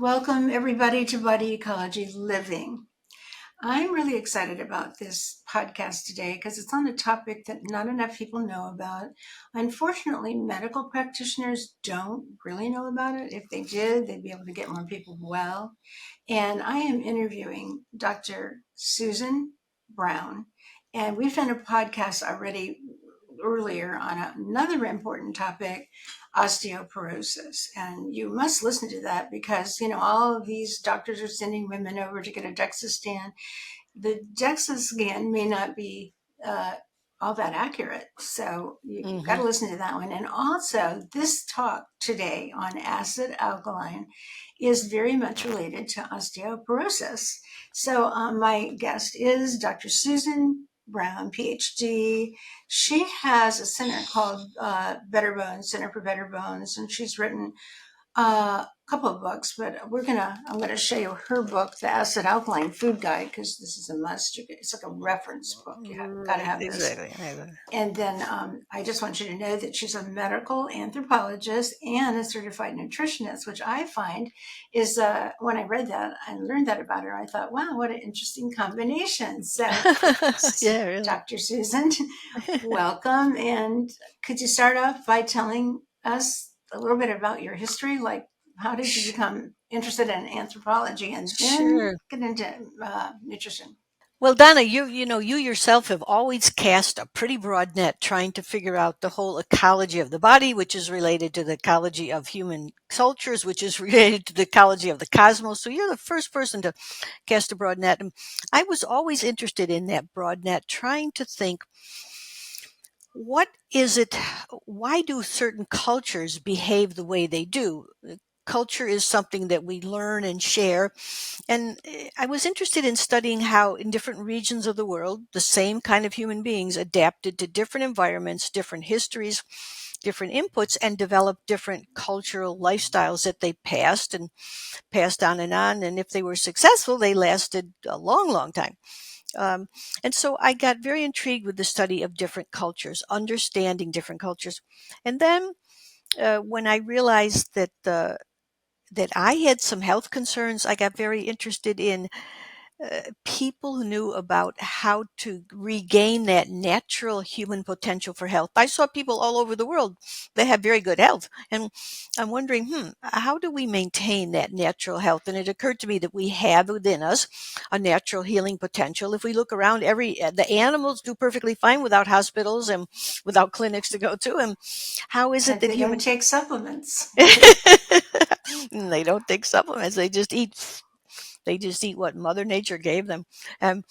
Welcome, everybody, to Body Ecology Living. I'm really excited about this podcast today because it's on a topic that not enough people know about. Unfortunately, medical practitioners don't really know about it. If they did, they'd be able to get more people well. And I am interviewing Dr. Susan Brown, and we've done a podcast already earlier on another important topic, osteoporosis. And you must listen to that because, all of these doctors are sending women over to get a DEXA scan. The DEXA scan may not be all that accurate. So you've got to listen to that one. And also, this talk today on acid alkaline is very much related to osteoporosis. So my guest is Dr. Susan Brown, PhD. She has a center called Better Bones, Center for Better Bones, and she's written a couple of books, but I'm gonna show you her book, The Acid Alkaline Food Guide, because this is a must. It's like a reference book. Gotta Right, have this. exactly. And then I just want you to know that she's a medical anthropologist and a certified nutritionist, which I find is when I read that and learned that about her, I thought, wow, what an interesting combination. So, Yeah, really. Dr. Susan, welcome. And could you start off by telling us a little bit about your history? Like, how did you become interested in anthropology and then Sure. get into nutrition? Well, Donna, you yourself have always cast a pretty broad net trying to figure out the whole ecology of the body, which is related to the ecology of human cultures, which is related to the ecology of the cosmos. So you're the first person to cast a broad net. And I was always interested in that broad net, trying to think, what is it? Why do certain cultures behave the way they do? Culture is something that we learn and share. And I was interested in studying how in different regions of the world, the same kind of human beings adapted to different environments, different histories, different inputs, and developed different cultural lifestyles that they passed on and on. And if they were successful, they lasted a long, long time. Um, and so I got very intrigued with the study of different cultures, understanding different cultures. And then when I realized that I had some health concerns, I got very interested in people who knew about how to regain that natural human potential for health. I saw people all over the world that have very good health, and I'm wondering, how do we maintain that natural health? And it occurred to me that we have within us a natural healing potential. If we look around, the animals do perfectly fine without hospitals and without clinics to go to. And how is it And that they don't human take supplements. they don't take supplements, they just eat what Mother Nature gave them. Um,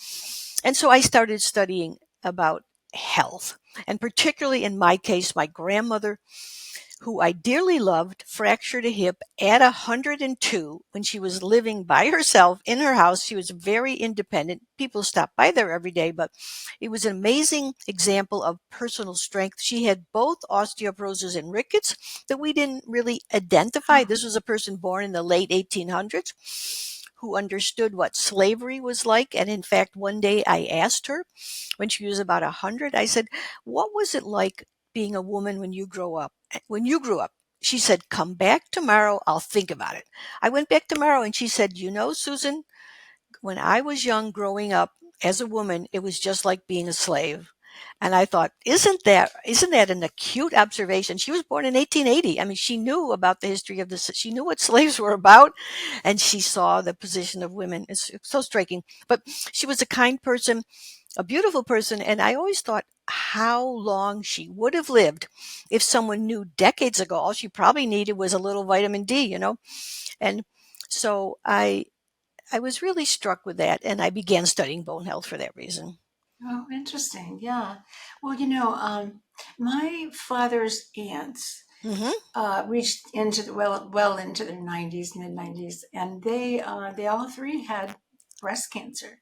and so I started studying about health. And particularly in my case, my grandmother, who I dearly loved, fractured a hip at 102 when she was living by herself in her house. She was very independent. People stopped by there every day, but it was an amazing example of personal strength. She had both osteoporosis and rickets that we didn't really identify. This was a person born in the late 1800s who understood what slavery was like. And in fact, one day I asked her when she was about 100, I said, what was it like being a woman when you grow up? When you grew up? She said, come back tomorrow. I'll think about it. I went back tomorrow and she said, Susan, when I was young growing up as a woman, it was just like being a slave. And I thought, isn't that an acute observation? She was born in 1880. I mean, she knew about the history of this. She knew what slaves were about, and she saw the position of women. It's so striking. But she was a kind person, a beautiful person, and I always thought how long she would have lived if someone knew decades ago. All she probably needed was a little vitamin D. And so I was really struck with that, and I began studying bone health for that reason. Oh, interesting. Yeah. Well, my father's aunts Hmm. reached into well into their 90s, mid 90s, and they all three had breast cancer.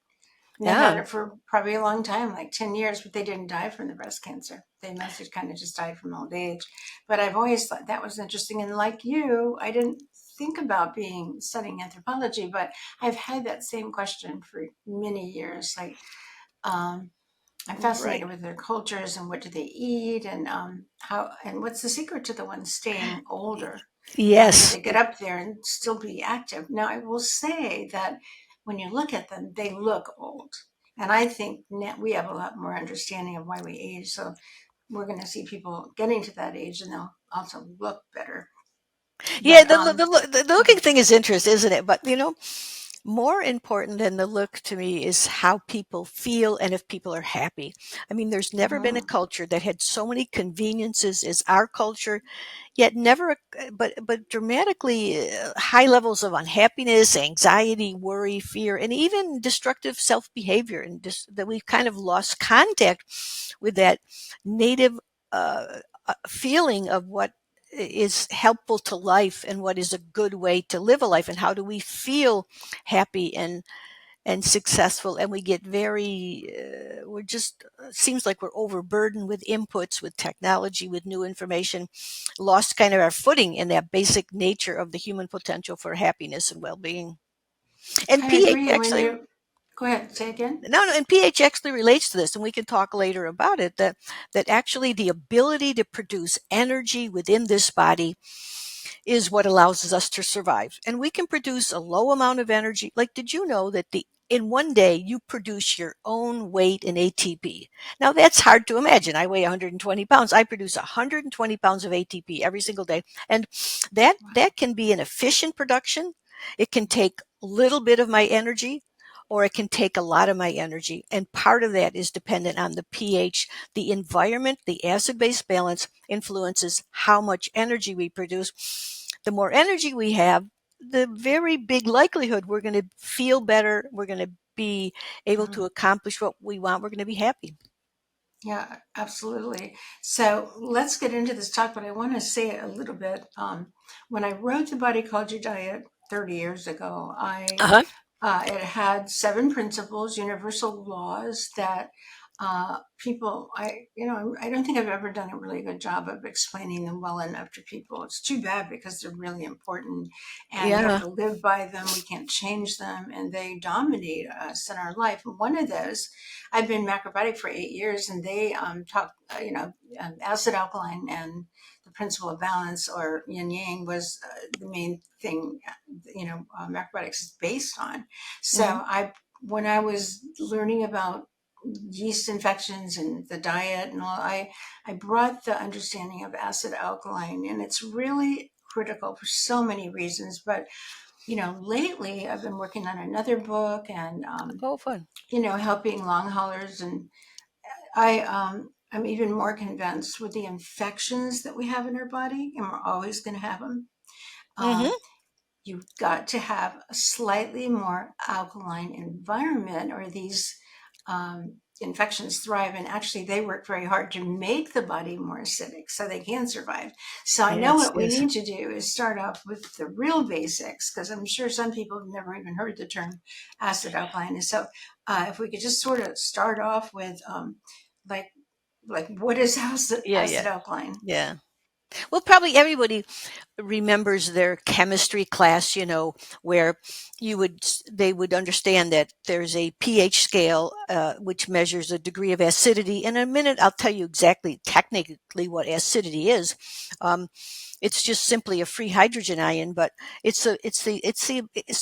And they had Yeah, it for probably a long time, like 10 years, but they didn't die from the breast cancer. They must have kind of just died from old age. But I've always thought that was interesting. And like you, I didn't think about being studying anthropology, but I've had that same question for many years. Like, um, I'm right. fascinated with their cultures and what do they eat and how and what's the secret to the ones staying older. Yes. to get up there and still be active. Now, I will say that when you look at them, they look old. And I think we have a lot more understanding of why we age. So we're going to see people getting to that age and they'll also look better. Yeah, But the looking thing is interesting, isn't it? But more important than the look to me is how people feel and if people are happy. I mean, there's never been a mhm, culture that had so many conveniences as our culture, yet never, but dramatically high levels of unhappiness, anxiety, worry, fear, and even destructive self behavior, and just that we've kind of lost contact with that native feeling of what is helpful to life and what is a good way to live a life and how do we feel happy and successful. And we get very we're just seems like we're overburdened with inputs, with technology, with new information, lost kind of our footing in that basic nature of the human potential for happiness and well-being. And I pH agree. And when actually you go ahead, say again. no, and pH actually relates to this, and we can talk later about it. That actually the ability to produce energy within this body is what allows us to survive. And we can produce a low amount of energy. Like, did you know that in one day you produce your own weight in ATP? Now that's hard to imagine. I weigh 120 pounds. I produce 120 pounds of ATP every single day. And that can be an efficient production. It can take a little bit of my energy or it can take a lot of my energy. And part of that is dependent on the pH. The environment, the acid-base balance influences how much energy we produce. The more energy we have, the very big likelihood we're going to feel better. We're going to be able to Mhm. accomplish what we want. We're going to be happy. Yeah, absolutely. So let's get into this talk, but I want to say a little bit. When I wrote the Body Ecology Diet 30 years ago, Uh-huh. it had 7 principles, universal laws that people, I don't think I've ever done a really good job of explaining them well enough to people. It's too bad because they're really important and we have Yeah. to live by them. We can't change them and they dominate us in our life. And one of those, I've been macrobiotic for 8 years and they talk, acid alkaline and the principle of balance or yin yang was the main thing, macrobiotics is based on. So Hmm. when I was learning about yeast infections and the diet and all, I brought the understanding of acid alkaline, and it's really critical for so many reasons. But lately I've been working on another book and Oh, fun. helping long haulers, and I'm even more convinced with the infections that we have in our body, and we're always going to have them. Hmm. Um, you've got to have a slightly more alkaline environment or these infections thrive, and actually they work very hard to make the body more acidic so they can survive. So I know Yes, what we yes. need to do is start off with the real basics, because I'm sure some people have never even heard the term acid alkaline. And so if we could just sort of start off with like what is Yeah, yeah, acid alkaline. yeah. Well, probably everybody remembers their chemistry class, where they would understand that there's a pH scale, which measures a degree of acidity. In a minute, I'll tell you exactly, technically, what acidity is. Um, it's just simply a free hydrogen ion, but so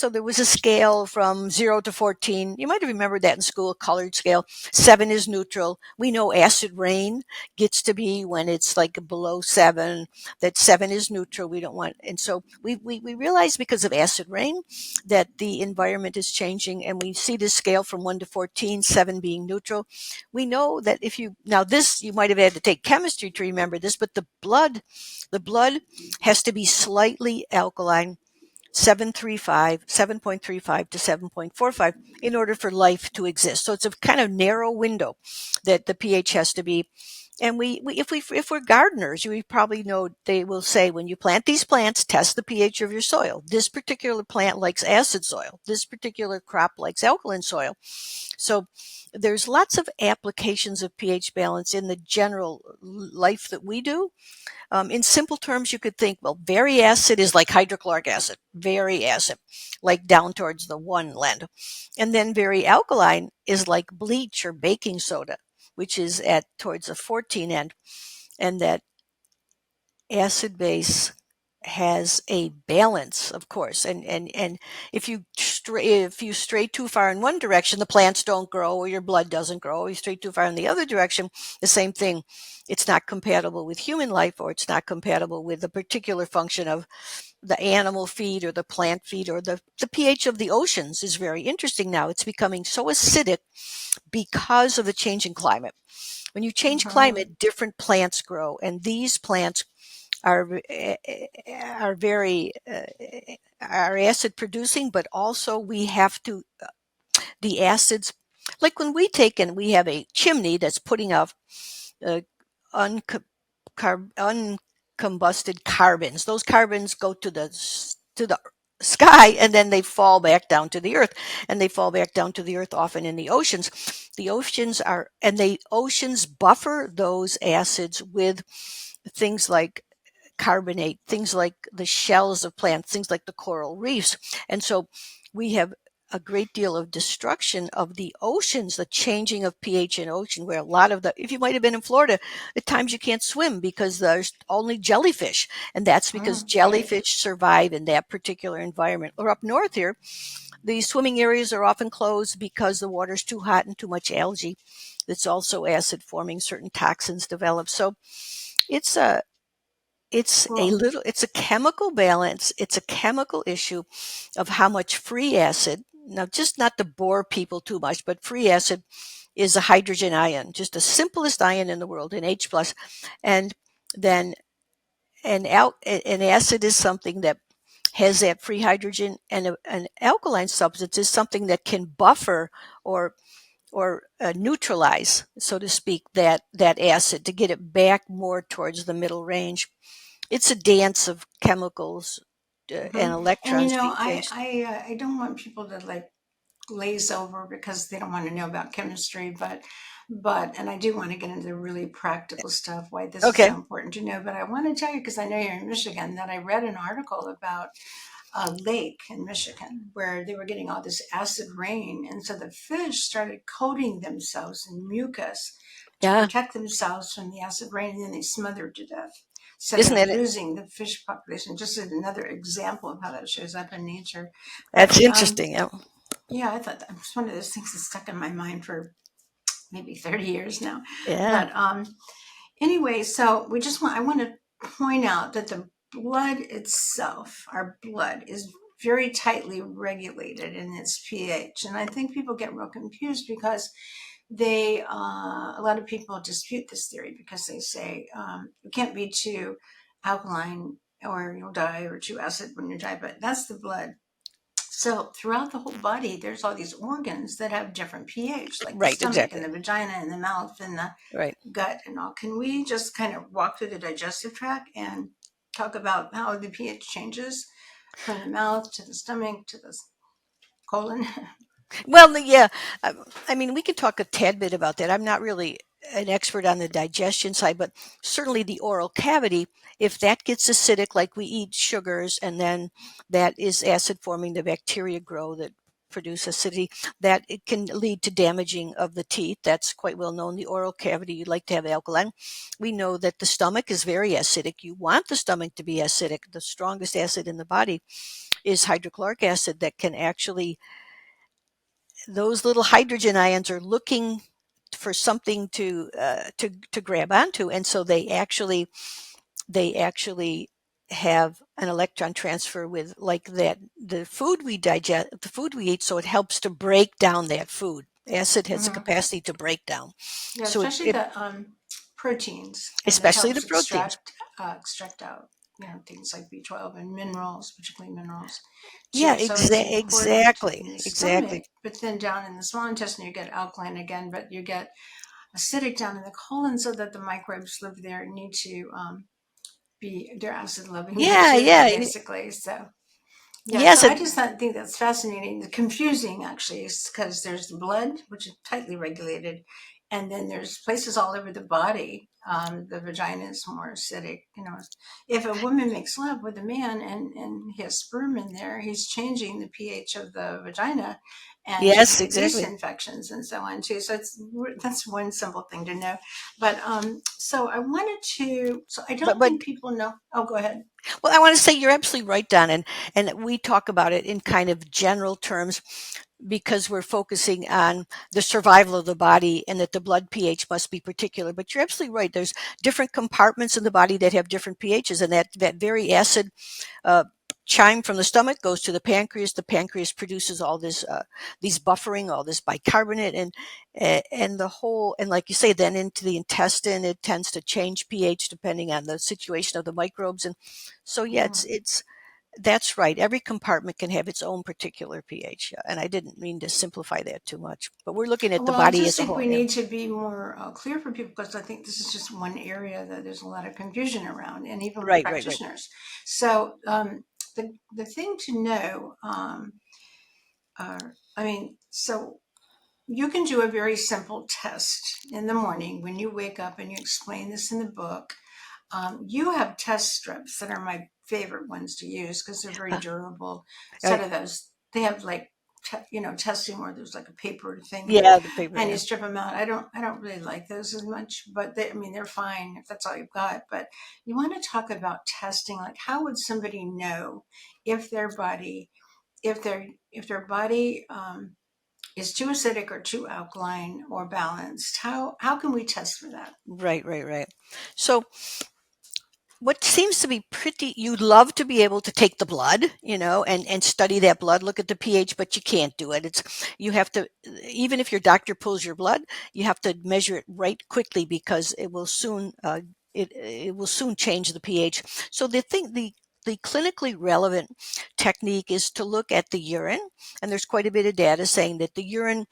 there was a scale from 0 to 14. You might have remembered that in school, a colored scale. 7 is neutral. We know acid rain gets to be when it's like below 7, that 7 is neutral. We don't want, and so we realize because of acid rain that the environment is changing, and we see this scale from 1 to 14, 7 being neutral. We know that you might have had to take chemistry to remember this, but the blood has to be slightly alkaline, 7.35 to 7.45, in order for life to exist. So it's a kind of narrow window that the pH has to be. And if we're gardeners, we probably know they will say when you plant these plants, test the pH of your soil. This particular plant likes acid soil. This particular crop likes alkaline soil. So there's lots of applications of pH balance in the general life that we do. In simple terms, you could think, well, very acid is like hydrochloric acid, very acid, like down towards the 1 land. And then very alkaline is like bleach or baking soda, which is towards the 14 end. And that acid base has a balance, of course, and if you stray too far in one direction, the plants don't grow, or your blood doesn't grow. Or you stray too far in the other direction, the same thing. It's not compatible with human life, or it's not compatible with the particular function of the animal feed or the plant feed, or the pH of the oceans is very interesting now. It's becoming so acidic because of the change in climate. When you change Mm-hmm. climate, different plants grow, and these plants are are very are acid producing, but also we have to the acids, like when we have a chimney that's putting out uh, unco- uncombusted carbons. Those carbons go to the sky, and then they fall back down to the earth, and they fall back down to the earth often in the oceans. The oceans buffer those acids with things like carbonate, things like the shells of plants, things like the coral reefs. And so we have a great deal of destruction of the oceans, the changing of pH in ocean, where a lot of if you might have been in Florida, at times you can't swim because there's only jellyfish. And that's because Right. jellyfish survive in that particular environment. Or up north here, the swimming areas are often closed because the water's too hot and too much algae. That's also acid forming, certain toxins develop. So it's a Well, it's a chemical balance. It's a chemical issue of how much free acid. Now, just not to bore people too much, but free acid is a hydrogen ion, just the simplest ion in the world, an H plus. And then an acid is something that has that free hydrogen, and an alkaline substance is something that can buffer or neutralize, so to speak, that acid to get it back more towards the middle range. It's a dance of chemicals and mhm. And electrons being changed. I don't want people to like glaze over because they don't want to know about chemistry, but and I do want to get into the really practical stuff why this is so Okay. important to know. But I want to tell you because I know you're in Michigan that I read an article about a lake in Michigan where they were getting all this acid rain. And so the fish started coating themselves in mucus to Yeah. protect themselves from the acid rain, and then they smothered to death. So Isn't they're it? losing the fish population. Just another example of how that shows up in nature. But That's interesting. Yeah. yeah, I thought that was one of those things that stuck in my mind for maybe 30 years now. Yeah. But anyway, so I want to point out that the blood itself, our blood, is very tightly regulated in its pH. And I think people get real confused because a lot of people dispute this theory because they say it can't be too alkaline or you'll die, or too acid when you die, but that's the blood. So throughout the whole body, there's all these organs that have different pH, like the Right. stomach and Exactly. the vagina and the mouth and the Right. gut and all. Can we just kind of walk through the digestive tract and talk about how the pH changes from the mouth to the stomach to the colon? Well, yeah. I mean, we can talk a tad bit about that. I'm not really an expert on the digestion side, but certainly the oral cavity, if that gets acidic, like we eat sugars, and then that is acid forming, the bacteria grow that produce acidity, that it can lead to damaging of the teeth. That's quite well known. The oral cavity, you'd like to have alkaline. We know that the stomach is very acidic. You want the stomach to be acidic. The strongest acid in the body is hydrochloric acid that can actually those little hydrogen ions are looking for something to grab onto, and so they actually have an electron transfer with like that the food we digest, the food we eat, so it helps to break down that food. Acid has the Hmm. capacity to break down, Yeah, so especially it the proteins, and it especially the helps proteins. extract out things like B12 and minerals, particularly minerals Yeah, too. So it's important in exactly, the exactly. stomach, but then down in the small intestine you get alkaline again, but you get acidic down in the colon, so that the microbes live there and need to be they're acid loving Yeah, bacteria yeah, basically. So yeah, so yes, I just think that's fascinating. The confusing actually is because there's the blood, which is tightly regulated, And then there's places all over the body. The vagina is more acidic. If a woman makes love with a man and he has sperm in there, he's changing the pH of the vagina, and she can Yes, get yeast exactly. infections and so on too. So that's one simple thing to know. But so I wanted to. So I But don't but think people know. Oh, go ahead. well, I want to say you're absolutely right, Don, and we talk about it in kind of general terms because we're focusing on the survival of the body and that the blood pH must be particular. But you're absolutely right. There's different compartments in the body that have different pHs, and that very acid uh, chime from the stomach goes to the pancreas. The pancreas produces all this these buffering, all this bicarbonate, and the whole, and like you say, then into the intestine, it tends to change pH depending on the situation of the microbes. And so yeah, Mhm. it's that's right. Every compartment can have its own particular pH, and I didn't mean to simplify that too much. But we're looking at the Well, I body just as a think whole. we Yeah. need to be more clear for people because I think this is just one area that there's a lot of confusion around, and even with Right. Right. Right. practitioners. So the thing to know, I mean, so you can do a very simple test in the morning when you wake up, and you explain this in the book. You have test strips that are my favorite ones to use because they're very Uh, durable. Instead right. of those, they have like testing where there's like a paper thing Yeah. The paper. and you Yeah. strip them out. I don't really like those as much, but I mean they're fine if that's all you've got. But you want to talk about testing, like how would somebody know if their body if their body is too acidic or too alkaline or balanced? How can we test for that? Right. Right. Right. So what seems to be pretty, you'd love to be able to take the blood, and study that blood, look at the pH, but you can't do it. You have to, even if your doctor pulls your blood, you have to measure it right quickly because it will soon change the pH. So the clinically relevant technique is to look at the urine, and there's quite a bit of data saying that the urine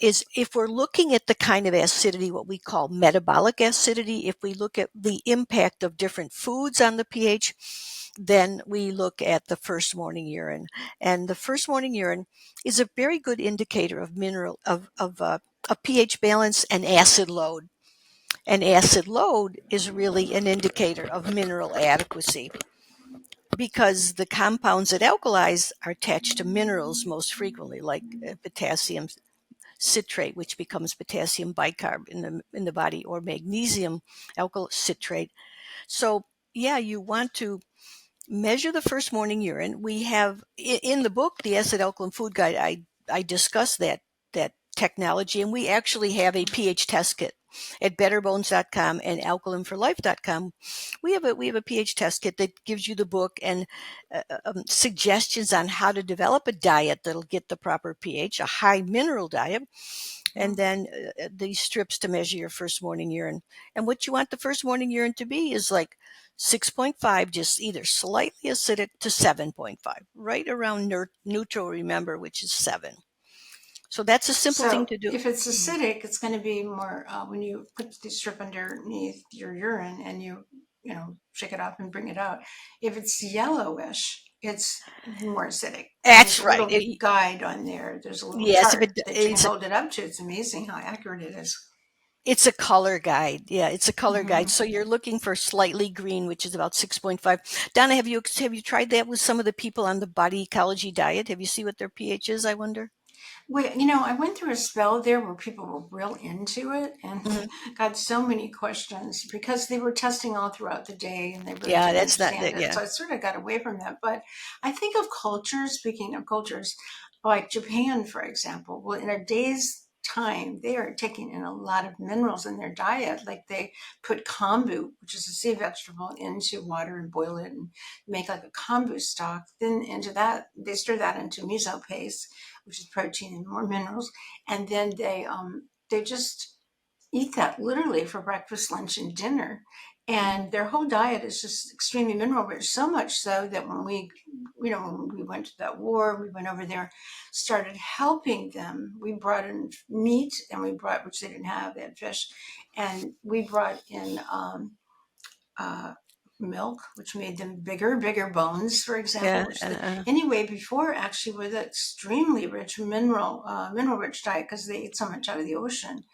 is, if we're looking at the kind of acidity, what we call metabolic acidity, if we look at the impact of different foods on the pH, then we look at the first morning urine. And the first morning urine is a very good indicator of of pH balance and acid load. And acid load is really an indicator of mineral adequacy because the compounds that alkalize are attached to minerals most frequently, like potassium citrate, which becomes potassium bicarb in the body, or magnesium alkyl citrate. So yeah, you want to measure the first morning urine. We have in the book, the Acid Alkaline Food Guide, I discuss that technology, and we actually have a pH test kit at betterbones.com and alkalineforlife.com. We have a pH test kit that gives you the book and suggestions on how to develop a diet that'll get the proper pH, a high mineral diet, and then these strips to measure your first morning urine. And what you want the first morning urine to be is like 6.5, just either slightly acidic, to 7.5, right around neutral, remember, which is 7. So that's a simple thing So to do. if it's Mhm. acidic, it's going to be more when you put the strip underneath your urine and you shake it off and bring it out. If it's yellowish, it's more acidic. And there's That's a right. little guide on there. There's a little Yes, if chart it, that you can hold it up to. It's amazing how accurate it is. it's a color guide. Yeah, it's a color guide. Mm-hmm. So you're looking for slightly green, which is about 6.5. Donna, have you tried that with some of the people on the Body Ecology Diet? Have you see what their pH is, I wonder? Well, I went through a spell there where people were real into it and Hmm. got so many questions because they were testing all throughout the day and they really Yeah, didn't that's not understand that. it. Yeah. So I sort of got away from that. But I think of cultures, speaking of cultures, like Japan, for example. Well, in a day's time, they are taking in a lot of minerals in their diet. Like they put kombu, which is a sea vegetable, into water and boil it and make like a kombu stock. Then into that, they stir that into miso paste, which is protein and more minerals. And then they just eat that literally for breakfast, lunch, and dinner. Mhm. And their whole diet is just extremely mineral rich, so much so that when we went to that war, we went over there, started helping them. We brought in meat, and which they didn't have, they had fish, and we brought in uh, milk, which made them bigger bones, for example. Yeah. Which anyway, before actually was an extremely rich mineral rich diet because they ate so much out of the ocean.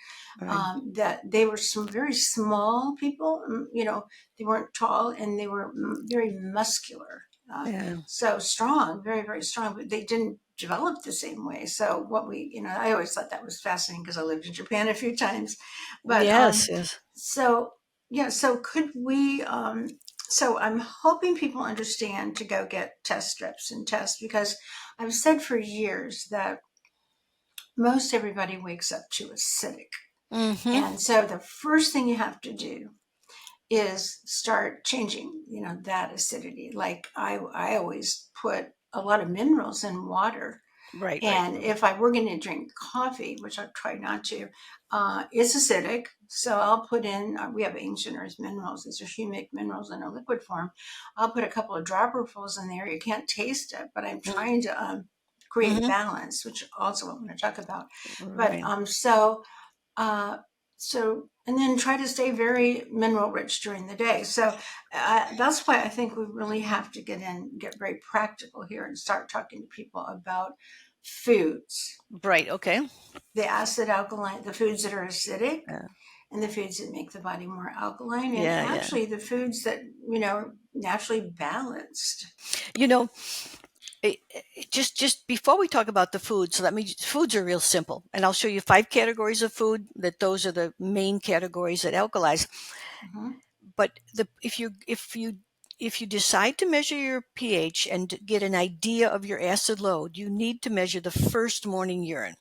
Right. That they were some very small people. They weren't tall and they were very muscular. Yeah. So strong, very strong, but they didn't develop the same way. So I always thought that was fascinating because I lived in Japan a few times. But Yes. Yes. so yeah, so could we? So I'm hoping people understand to go get test strips and test because I've said for years that most everybody wakes up too acidic. Mm-hmm. And so the first thing you have to do is start changing, that acidity. Like I always put a lot of minerals in water. Right. Right. And if I were going to drink coffee, which I try not to, it's acidic. So I'll put in, we have ancient earth minerals. These are humic minerals in a liquid form. I'll put a couple of dropperfuls in there. You can't taste it, but I'm trying to create Mm-hmm. balance, which also I want to talk about. But Right. uh, and then try to stay very mineral rich during the day. So that's why I think we really have to get very practical here and start talking to people about foods, Right. Okay. the acid alkaline, the foods that are acidic Yeah. and the foods that make the body more alkaline, and Yeah. Yeah. actually the foods that, naturally balanced. You know, just before we talk about the foods, foods are real simple, and I'll show you 5 categories of food that those are the main categories that alkalize. Mhm. But if you decide to measure your pH and get an idea of your acid load, you need to measure the first morning urine.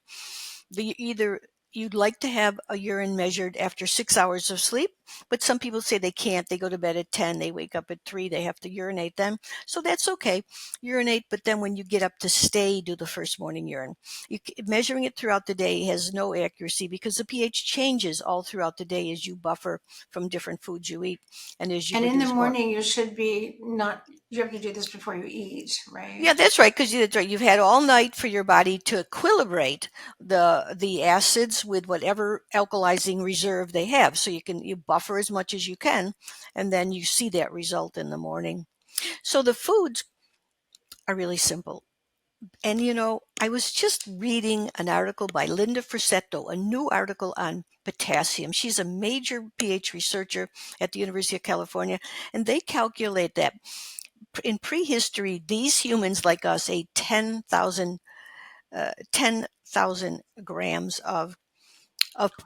Either you'd like to have a urine measured after 6 hours of sleep, but some people say they can't. They go to bed at 10, they wake up at 3, they have to urinate then. So that's okay. Urinate, but then when you get up to stay, do the first morning urine. Measuring it throughout the day has no accuracy because the pH changes all throughout the day as you buffer from different foods you eat and as you And in the reduce more. morning, you have to do this before you eat, Yeah, right? that's right. Because that's right. You've had all night for your body to equilibrate the acids with whatever alkalizing reserve they have. So you buffer as much as you can, and then you see that result in the morning. So the foods are really simple. And I was just reading an article by Linda Frassetto, a new article on potassium. She's a major pH researcher at the University of California, and they calculate that in prehistory, these humans like us ate 10,000 grams of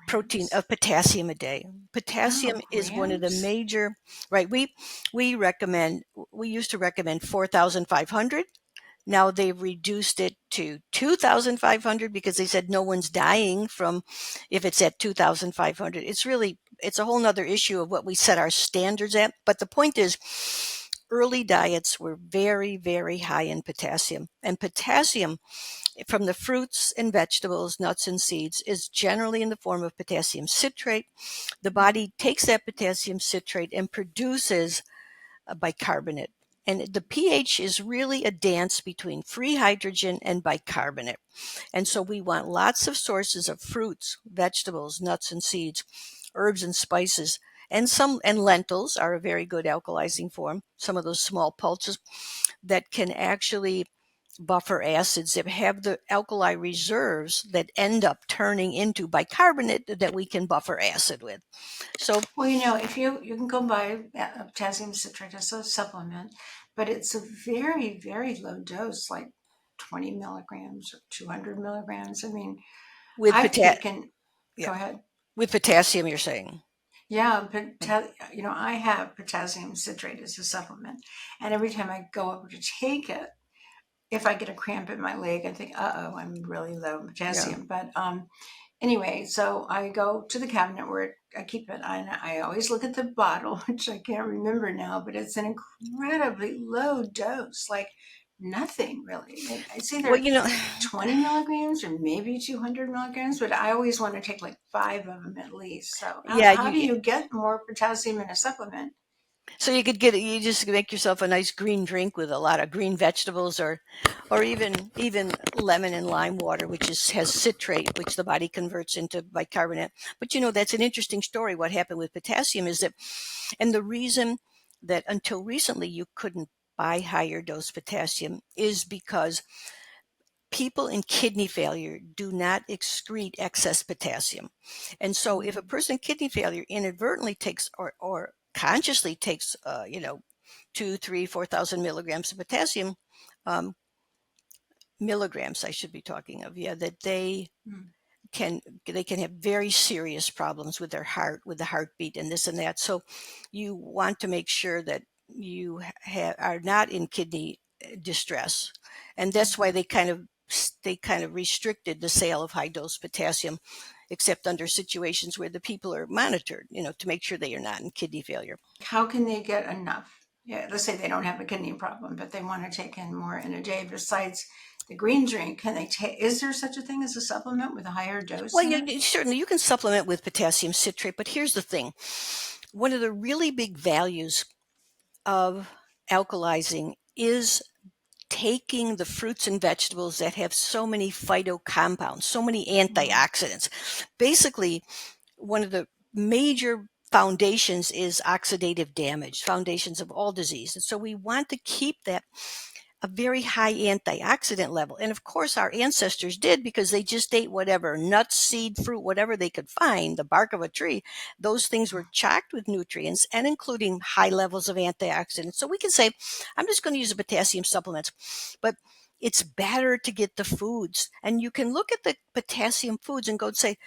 protein Grams. of potassium a day. Oh, Potassium is one of the grams. major. Right. We used to recommend 4,500. Now they've reduced it to 2,500 because they said no one's dying from if it's at 2,500. It's a whole nother issue of what we set our standards at. But the point is, early diets were very, very high in potassium. And potassium from the fruits and vegetables, nuts and seeds, is generally in the form of potassium citrate. The body takes that potassium citrate and produces bicarbonate. And the pH is really a dance between free hydrogen and bicarbonate. And so we want lots of sources of fruits, vegetables, nuts and seeds, herbs and spices. And lentils are a very good alkalizing form. Some of those small pulses that can actually buffer acids that have the alkali reserves that end up turning into bicarbonate that we can buffer acid with. So Well, if you can go buy potassium citrate as a supplement, but it's a very, very low dose, like 20 milligrams or 200 milligrams. I mean, with I've taken, yeah, go ahead. with potassium, you're saying. Yeah, I have potassium citrate as a supplement. And every time I go over to take it, if I get a cramp in my leg, I think, uh-oh, I'm really low in Yeah. potassium. But anyway, so I go to the cabinet where I keep it. I always look at the bottle, which I can't remember now, but it's an incredibly low dose, like nothing really. It's Well, either 20 milligrams or maybe 200 milligrams, but I always want to take like 5 of them at least. So, yeah, how do you get more potassium in a supplement? so you just make yourself a nice green drink with a lot of green vegetables or even lemon and lime water, which has citrate, which the body converts into bicarbonate. But that's an interesting story. What happened with potassium is that, and the reason that until recently you couldn't buy higher dose potassium is because people in kidney failure do not excrete excess potassium. And so if a person in kidney failure inadvertently takes or consciously takes, 2, 3, 4,000 milligrams of potassium, um, milligrams I should be talking of, that they can have very serious problems with their heart, with the heartbeat and this and that. So you want to make sure that you are not in kidney distress. And that's why they kind of restricted the sale of high dose potassium, except under situations where the people are monitored, to make sure they are not in kidney failure. How can they get enough? Yeah, let's say they don't have a kidney problem, but they want to take in more in a day besides the green drink. Can they take? Is there such a thing as a supplement with a higher dose Well, in it? certainly you can supplement with potassium citrate, but here's the thing. One of the really big values of alkalizing is taking the fruits and vegetables that have so many phytocompounds, so many antioxidants. Basically, one of the major foundations is oxidative damage, foundations of all disease. And so we want to keep that a very high antioxidant level. And of course, our ancestors did, because they just ate whatever nuts, seed, fruit, whatever they could find, the bark of a tree. Those things were chocked with nutrients and including high levels of antioxidants. So we can say, I'm just going to use a potassium supplement, but it's better to get the foods. And you can look at the potassium foods and go and say,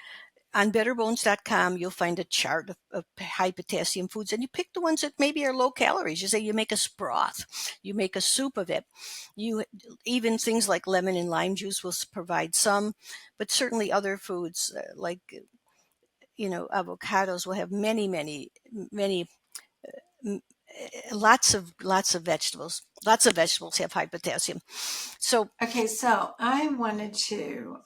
on betterbones.com, you'll find a chart of high potassium foods, and you pick the ones that maybe are low calories. You say you make a broth, you make a soup of it. Even things like lemon and lime juice will provide some, but certainly other foods like avocados will have many, many, many. Lots of vegetables. Lots of vegetables have high potassium. So Okay, so I wanted to.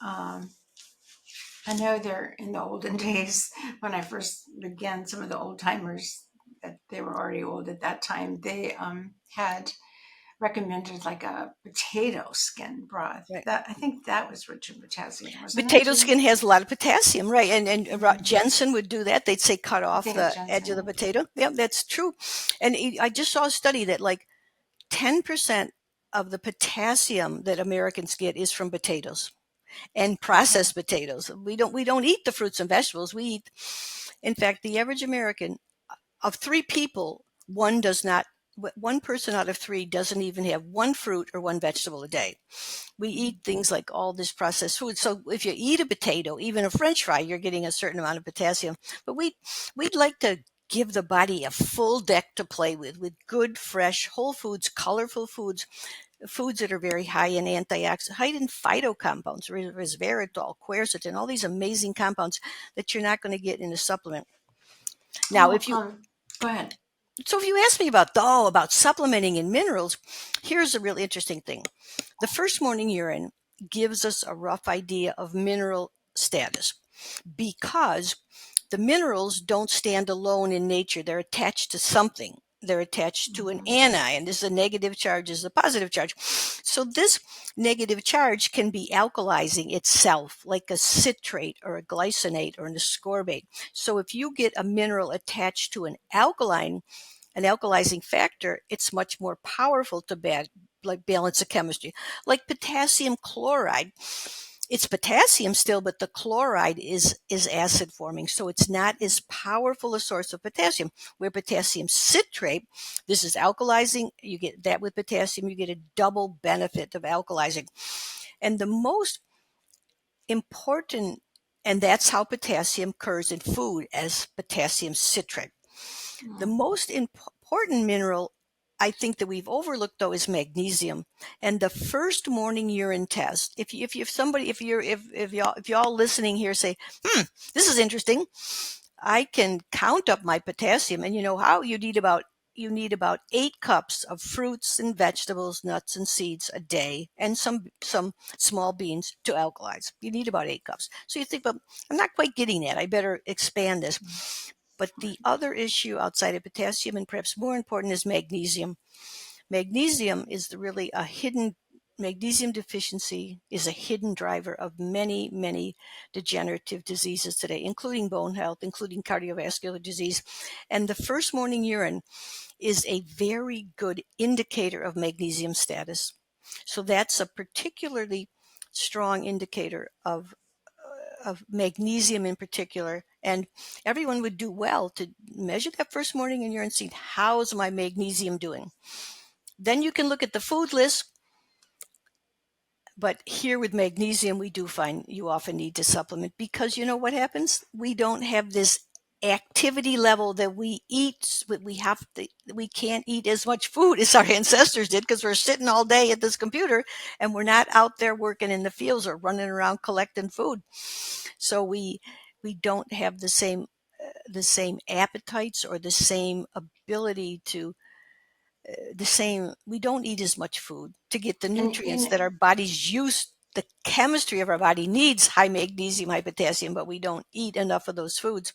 I know they're in the olden days when I first began. Some of the old timers that they were already old at that time. They had recommended like a potato skin broth. right. That I think that was rich in potassium, wasn't it Potato too? skin has a lot of potassium, right? And Mm-hmm. Jensen would do that. They'd say cut I off think it's the edge of the ginseng. potato. Yeah, that's true. And I just saw a study that like 10% of the potassium that Americans get is from potatoes and Okay. processed potatoes. We don't eat the fruits and vegetables. In fact, the average American, of 3 people, one person out of 3 doesn't even have one fruit or one vegetable a day. We eat things like all this processed food. So if you eat a potato, even a French fry, you're getting a certain amount of potassium. But we'd like to give the body a full deck to play with good, fresh, whole foods, colorful foods, foods that are very high in antioxidants, high in phytocompounds, resveratrol, quercetin, all these amazing compounds that you're not going to get in a supplement. Now, Oh, go ahead. if you ask me about supplementing in minerals, here's a real interesting thing. The first morning urine gives us a rough idea of mineral status, because the minerals don't stand alone in nature. They're attached to something. They're attached to an Mm-hmm. anion. This is a negative charge, this is a positive charge. So this negative charge can be alkalizing itself, like a citrate or a glycinate or an ascorbate. So if you get a mineral attached to an alkalizing factor, it's much more powerful to balance the chemistry. Like potassium chloride, it's potassium still, but the chloride is acid forming, so it's not as powerful a source of potassium. Where potassium citrate, this is alkalizing. You get that with potassium, you get a double benefit of alkalizing. And the most important, and that's how potassium occurs in food, as potassium citrate. The most important mineral I think that we've overlooked, though, is magnesium. And the first morning urine test, if y'all listening here say, this is interesting, I can count up my potassium, and you know how? You need about 8 cups of fruits and vegetables, nuts and seeds a day, and some small beans to alkalize. You need about 8 cups. So you think, well, I'm not quite getting that. I better expand this. But the other issue outside of potassium, and perhaps more important, is magnesium. Magnesium is really a hidden magnesium deficiency is a hidden driver of many, many degenerative diseases today, including bone health, including cardiovascular disease. And the first morning urine is a very good indicator of magnesium status. So that's a particularly strong indicator of magnesium in particular. And everyone would do well to measure that first morning in urine and see, how's my magnesium doing? Then you can look at the food list. But here with magnesium, we do find you often need to supplement, because you know what happens? We don't have this activity level that we eat. We can't eat as much food as our ancestors did, because we're sitting all day at this computer and we're not out there working in the fields or running around collecting food. So we don't have the same appetites or the same ability to we don't eat as much food to get the nutrients And that our bodies use. The chemistry of our body needs high magnesium, high potassium, but we don't eat enough of those foods.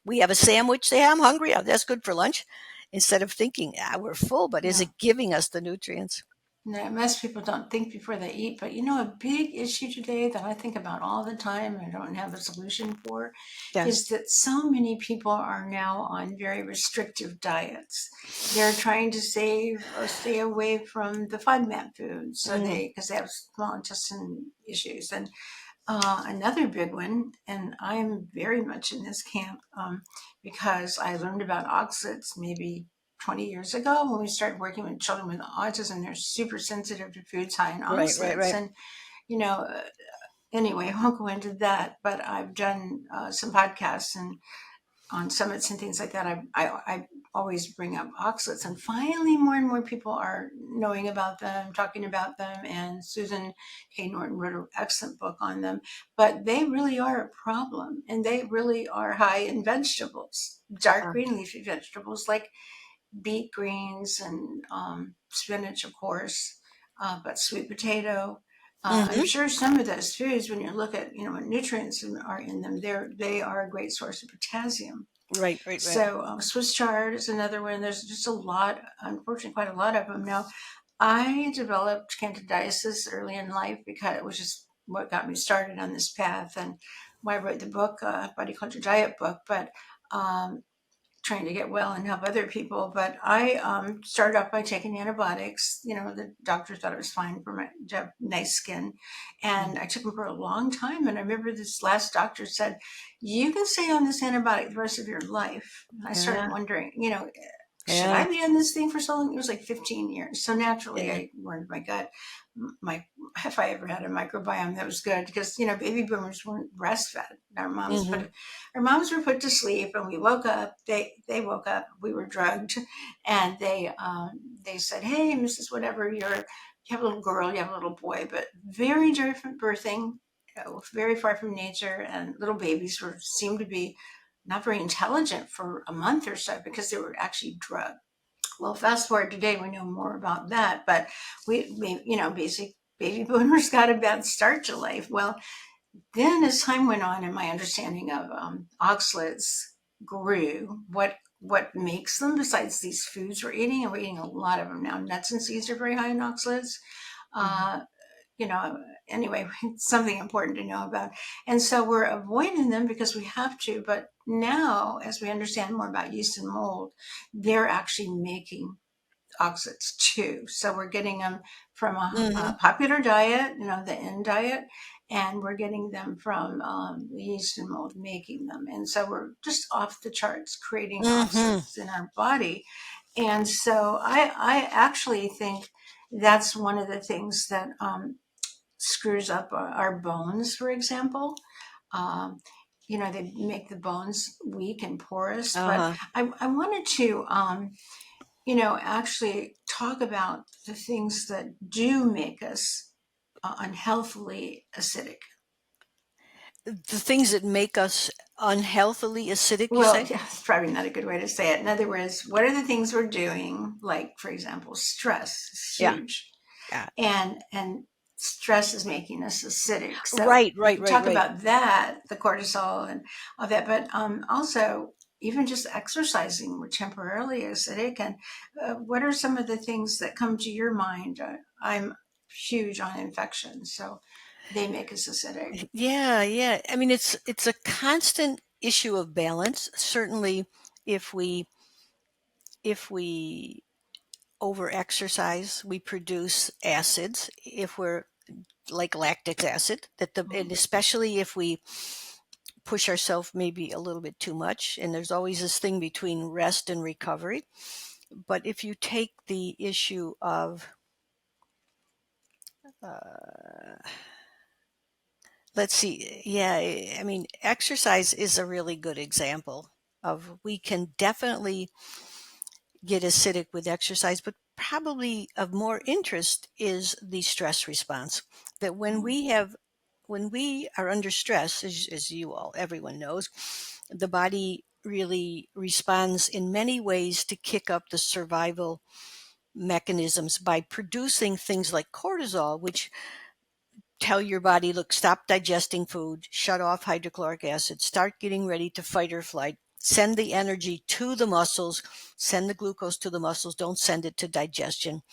We have a sandwich, say, I'm hungry, that's good for lunch, instead of thinking, we're full, but is yeah. it giving us the nutrients? No, most people don't think before they eat, but a big issue today that I think about all the time and don't have a solution for Yeah. is that so many people are now on very restrictive diets. They're trying to save or stay away from the FODMAP foods, because they have small intestine issues. And another big one, and I'm very much in this camp, because I learned about oxalates maybe 20 years ago when we started working with children with autism. They're super sensitive to foods high in Right, right, oxalates. right. And, you know, uh, anyway, I won't go into that, but I've done some podcasts and on summits and things like that. I always bring up oxalates, and finally more and more people are knowing about them, talking about them, and Susan K. Norton wrote an excellent book on them. But they really are a problem, and they really are high in vegetables, dark green leafy vegetables like beet greens and spinach, of course, but sweet potato. I'm Mm-hmm. sure some of those foods, when you look at what nutrients are in them, they are a great source of potassium. Right, right, right. So Swiss chard is another one. There's just a lot, unfortunately, quite a lot of them. Now, I developed candidiasis early in life because it was just what got me started on this path, and why I wrote the book, Body Ecology Diet book. But trying to get well and help other people. But I started off by taking antibiotics. The doctor thought it was fine for to have nice skin. And I took them for a long time. And I remember this last doctor said, you can stay on this antibiotic the rest of your life. And I started Yeah, wondering, should yeah, I be on this thing for so long? It was like 15 years. So naturally, yeah. I learned my gut. If I ever had a microbiome that was good, because baby boomers weren't breastfed. Mm-hmm. Our moms were put to sleep, and we woke up. They woke up. We were drugged, and they said, "Hey, Mrs. Whatever, you have a little girl, you have a little boy, but very different birthing, very far from nature, and little babies seemed to be not very intelligent for a month or so because they were actually drugged." Well, fast forward today, we know more about that, but basic baby boomers got a bad start to life. Well, then as time went on and my understanding of oxalates grew, what makes them besides these foods we're eating, and we're eating a lot of them now. Nuts and seeds are very high in oxalates. Mm-hmm. Uh, you know, anyway, something important to know about. And so we're avoiding them because we have to. But now, as we understand more about yeast and mold, they're actually making oxalates too. So we're getting them from Mm-hmm. a popular diet, the N diet, and we're getting them from the yeast and mold making them. And so we're just off the charts creating Mm-hmm. oxalates in our body. And so I actually think that's one of the things that screws up our bones, for example. Um, they make the bones weak and porous. But Uh-huh. I wanted to actually talk about the things that do make us unhealthily acidic. The things that make us unhealthily acidic, you Well, say? yeah, it's probably not a good way to say it. In other words, what are the things we're doing? Like, for example, stress is Yeah. huge, Yeah. and stress is making us acidic. So Right, we right, can right, talk right. about that, the cortisol and all that, but also even just exercising, we're temporarily acidic. And what are some of the things that come to your mind? I'm huge on infections. So they make us acidic. Yeah, yeah. I mean, it's a constant issue of balance. Certainly, if we over exercise, we produce acids. If we're like lactic acid, and especially if we push ourselves maybe a little bit too much, and there's always this thing between rest and recovery. But if you take the issue of uh, let's see, yeah, I mean, exercise is a really good example of we can definitely get acidic with exercise, but probably of more interest is the stress response. That when we are under stress, as you all, everyone knows, the body really responds in many ways to kick up the survival mechanisms by producing things like cortisol, which tell your body, look, stop digesting food, shut off hydrochloric acid, start getting ready to fight or flight, send the energy to the muscles, send the glucose to the muscles, don't send it to digestion,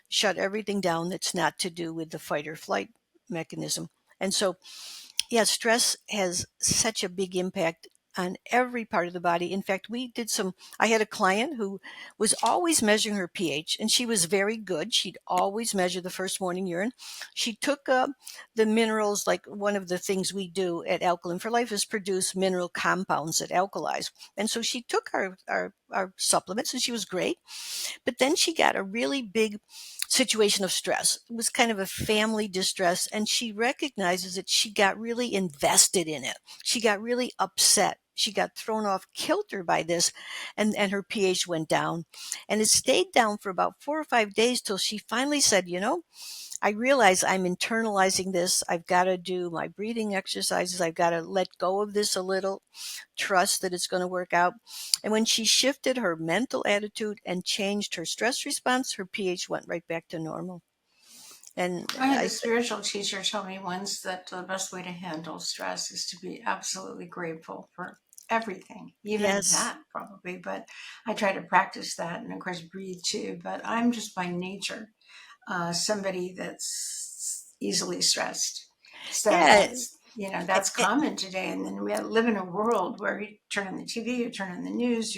shut everything down that's not to do with the fight or flight mechanism. And so yeah, stress has such a big impact on every part of the body. In fact, I had a client who was always measuring her pH, and she was very good. She'd always measure the first morning urine. She took the minerals, like one of the things we do at Alkaline for Life is produce mineral compounds that alkalize. And so she took our supplements, and she was great. But then she got a really big situation of stress. It was kind of a family distress, and she recognizes that she got really invested in it. She got really upset. She got thrown off kilter by this, and her pH went down. And it stayed down for about 4 or 5 days till she finally said, I realize I'm internalizing this. I've got to do my breathing exercises. I've got to let go of this a little, trust that it's going to work out. And when she shifted her mental attitude and changed her stress response, her pH went right back to normal. And I had a spiritual teacher tell me once that the best way to handle stress is to be absolutely grateful for everything, even yes, that probably. But I try to practice that and, of course, breathe too. But I'm just by nature somebody that's easily stressed. So yeah, that's common today. And then we live in a world where you turn on the TV, you turn on the news,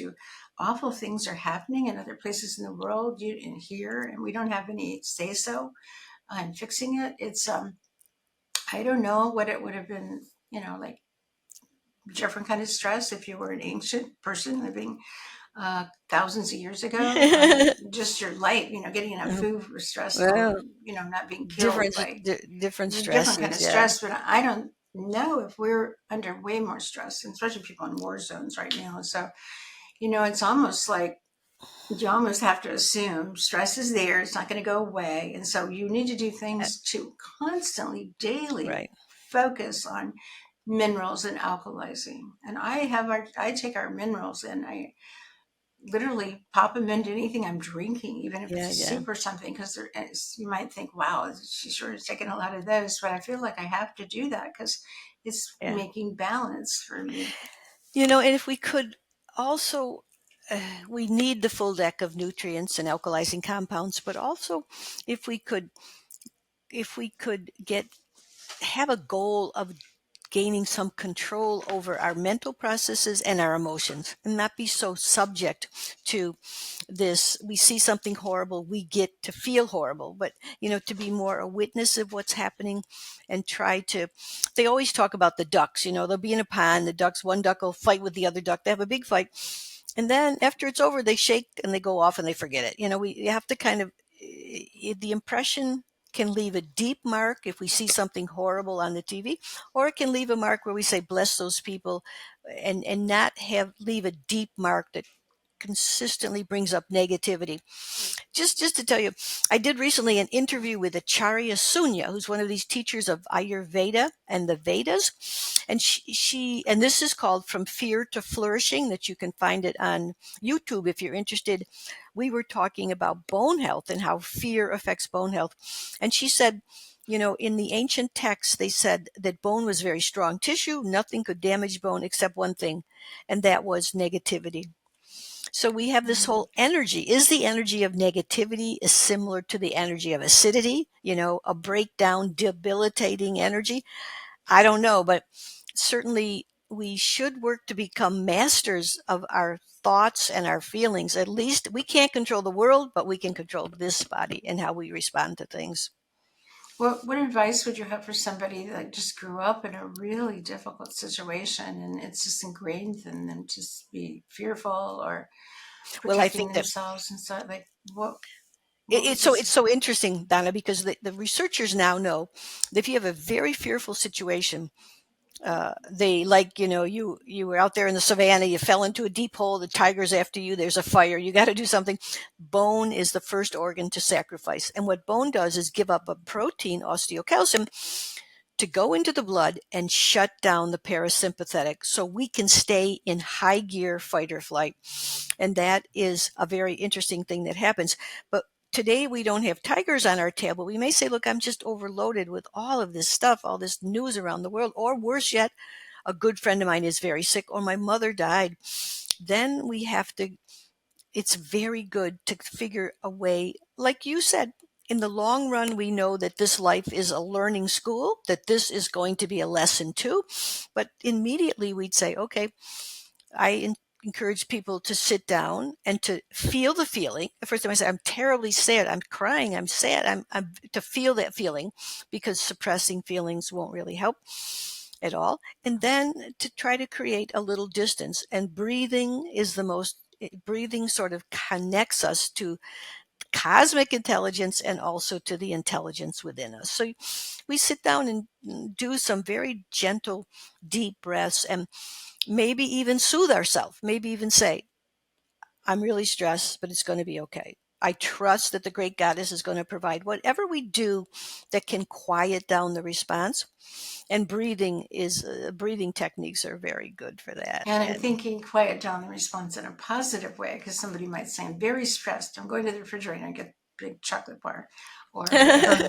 awful things are happening in other places in the world, in here, and we don't have any say so on fixing it. It's I don't know what it would have been, like different kind of stress if you were an ancient person living thousands of years ago. Just your life, getting enough food was stressful. well, Not being killed by different different kind stresses. of Yeah, stress. But I don't know if we're under way more stress, and especially people in war zones right now. So it's almost like you almost have to assume stress is there. It's not going to go away. And so you need to do things to constantly, daily right. focus on minerals and alkalizing. And I take our minerals and I literally pop them into anything I'm drinking, even if it's Yeah, a yeah, soup or something, because you might think, wow, she sure is taking a lot of those. But I feel like I have to do that because it's yeah. making balance for me. And if we could also, we need the full deck of nutrients and alkalizing compounds, but also if we could, get have a goal of gaining some control over our mental processes and our emotions and not be so subject to this. We see something horrible, we get to feel horrible, but to be more a witness of what's happening and try to, they always talk about the ducks, they'll be in a pond, one duck will fight with the other duck, they have a big fight, and then after it's over they shake and they go off and they forget it. We have to kind of, the impression can leave a deep mark if we see something horrible on the TV, or it can leave a mark where we say, bless those people, and not leave a deep mark that consistently brings up negativity. Just to tell you, I did recently an interview with Acharya Sunya, who's one of these teachers of Ayurveda and the Vedas. And and this is called From Fear to Flourishing, that you can find it on YouTube if you're interested. We were talking about bone health and how fear affects bone health. And she said, in the ancient texts, they said that bone was very strong tissue. Nothing could damage bone except one thing, and that was negativity. So we have this whole energy. Is the energy of negativity is similar to the energy of acidity? A breakdown, debilitating energy? I don't know, but certainly we should work to become masters of our thoughts and our feelings. At least we can't control the world, but we can control this body and how we respond to things. What advice would you have for somebody that just grew up in a really difficult situation and it's just ingrained in them to be fearful or Well, I protecting think that themselves and stuff? Like what would it's you so say? it's so interesting, Donna, because the researchers now know that if you have a very fearful situation, they like you were out there in the savannah, you fell into a deep hole, the tiger's after you, there's a fire, you got to do something. Bone is the first organ to sacrifice, and what bone does is give up a protein, osteocalcium, to go into the blood and shut down the parasympathetic so we can stay in high gear, fight or flight. And that is a very interesting thing that happens. But today we don't have tigers on our tail, but we may say, look, I'm just overloaded with all of this stuff, all this news around the world, or worse yet, a good friend of mine is very sick, or my mother died. Then we have to, it's very good to figure a way, like you said, in the long run, we know that this life is a learning school, that this is going to be a lesson too. But immediately we'd say, okay, I encourage people to sit down and to feel the feeling. The first time I say, I'm terribly sad, I'm crying, I'm sad, I'm to feel that feeling, because suppressing feelings won't really help at all. And then to try to create a little distance. And breathing sort of connects us to cosmic intelligence and also to the intelligence within us. So we sit down and do some very gentle, deep breaths, and maybe even soothe ourselves, maybe even say, I'm really stressed, but it's going to be okay. I trust that the great goddess is going to provide whatever we do that can quiet down the response. And breathing techniques are very good for that. And I'm And thinking quiet down the response in a positive way, because somebody might say, I'm very stressed. I'm going to the refrigerator and get a big chocolate bar or whatever.